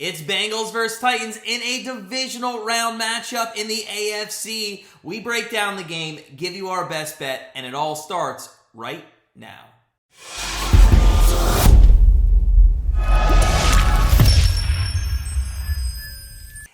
It's Bengals versus Titans in a divisional round matchup in the AFC. We break down the game, give you our best bet, and it all starts right now.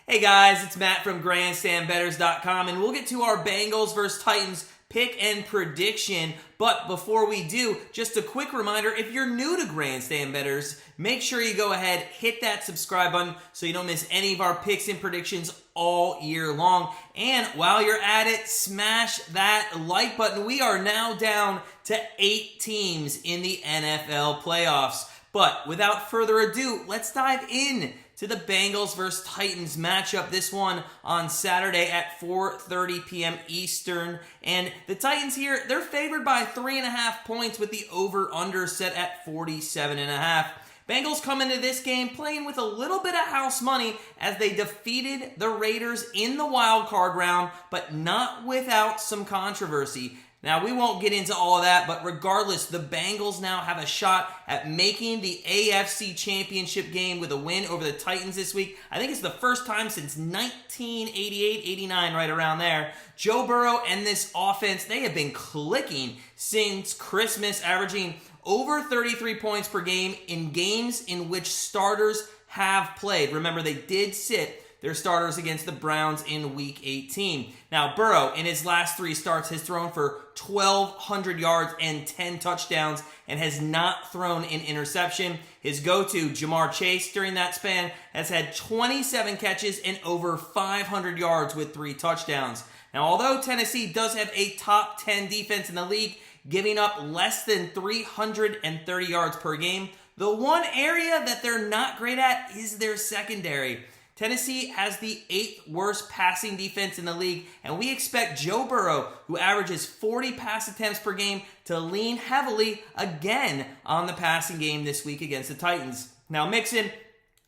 Hey guys, it's Matt from GrandstandBettors.com, and we'll get to our Bengals versus Titans pick and prediction. But before we do, just a quick reminder, if you're new to Grandstand Bettors, make sure you go ahead, hit that subscribe button so you don't miss any of our picks and predictions all year long. And while you're at it, smash that like button. We are now down to 8 teams in the NFL playoffs. But without further ado, let's dive in to the Bengals versus Titans matchup. This one on Saturday at 4:30 p.m. Eastern. And the Titans here, they're favored by 3.5 points with the over-under set at 47.5. Bengals come into this game playing with a little bit of house money as they defeated the Raiders in the wild card round, but not without some controversy. Now, we won't get into all of that, but regardless, the Bengals now have a shot at making the AFC Championship Game with a win over the Titans this week. I think it's the first time since 1988-89, right around there. Joe Burrow and this offense, they have been clicking since Christmas, averaging over 33 points per game in games in which starters have played. Remember, they did sit their starters against the Browns in Week 18. Now, Burrow, in his last 3 starts, has thrown for 1,200 yards and 10 touchdowns and has not thrown an interception. His go-to, Jamarr Chase, during that span, has had 27 catches and over 500 yards with 3 touchdowns. Now, although Tennessee does have a top 10 defense in the league, giving up less than 330 yards per game, the one area that they're not great at is their secondary. Tennessee has the 8th worst passing defense in the league, and we expect Joe Burrow, who averages 40 pass attempts per game, to lean heavily again on the passing game this week against the Titans. Now, Mixon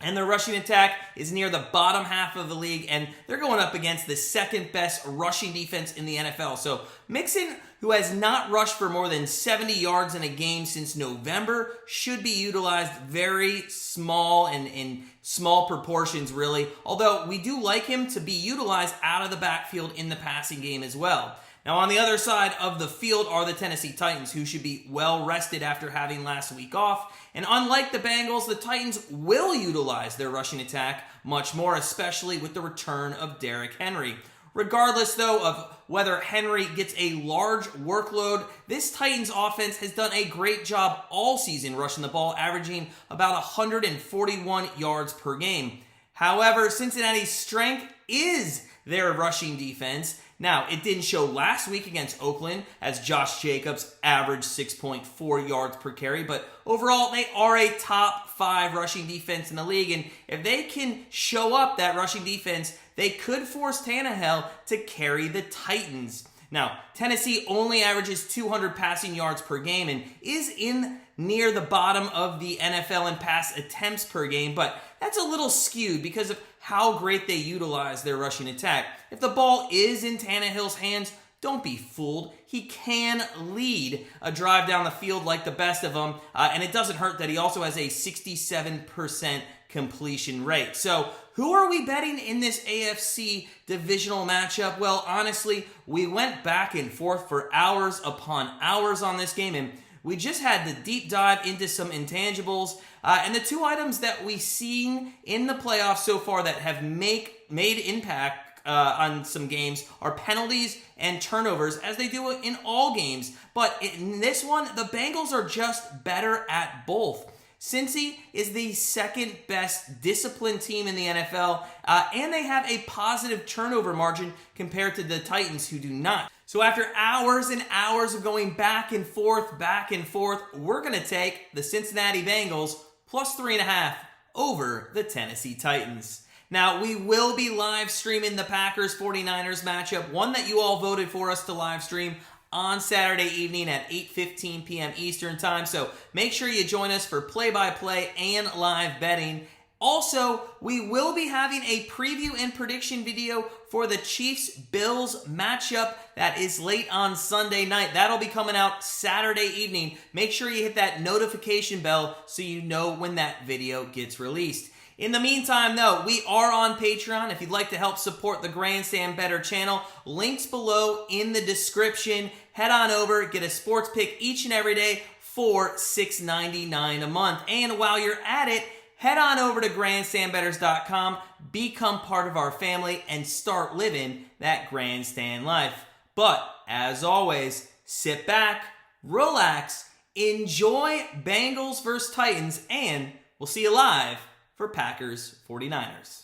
and their rushing attack is near the bottom half of the league, and they're going up against the 2nd best rushing defense in the NFL. So Mixon, who has not rushed for more than 70 yards in a game since November, should be utilized very small and in small proportions, really. Although we do like him to be utilized out of the backfield in the passing game as well. Now, on the other side of the field are the Tennessee Titans, who should be well rested after having last week off. And unlike the Bengals, the Titans will utilize their rushing attack much more, especially with the return of Derrick Henry. Regardless, though, of whether Henry gets a large workload, this Titans offense has done a great job all season rushing the ball, averaging about 141 yards per game. However, Cincinnati's strength is their rushing defense. Now, it didn't show last week against Oakland, as Josh Jacobs averaged 6.4 yards per carry, but overall, they are a top 5 rushing defense in the league, and if they can show up that rushing defense, they could force Tannehill to carry the Titans. Now, Tennessee only averages 200 passing yards per game and is in near the bottom of the NFL in pass attempts per game, but that's a little skewed because of how great they utilize their rushing attack. If the ball is in Tannehill's hands, don't be fooled. He can lead a drive down the field like the best of them, and it doesn't hurt that he also has a 67% completion rate. So, who are we betting in this AFC divisional matchup? Well, honestly, we went back and forth for hours upon hours on this game, and we just had the deep dive into some intangibles. And the 2 items that we've seen in the playoffs so far that have made impact on some games are penalties and turnovers, as they do in all games. But in this one, the Bengals are just better at both. Cincy is the 2nd best disciplined team in the NFL, and they have a positive turnover margin compared to the Titans, who do not. So after hours and hours of going back and forth, we're going to take the Cincinnati Bengals plus 3.5 over the Tennessee Titans. Now, we will be live streaming the Packers-49ers matchup, one that you all voted for us to live stream on Saturday evening at 8:15 p.m. Eastern Time. So make sure you join us for play-by-play and live betting. Also, we will be having a preview and prediction video for the Chiefs-Bills matchup that is late on Sunday night. That'll be coming out Saturday evening. Make sure you hit that notification bell so you know when that video gets released. In the meantime, though, we are on Patreon. If you'd like to help support the Grandstand Better channel, links below in the description. Head on over, get a sports pick each and every day for $6.99 a month. And while you're at it, head on over to grandstandbettors.com, become part of our family, and start living that grandstand life. But, as always, sit back, relax, enjoy Bengals versus Titans, and we'll see you live for Packers 49ers.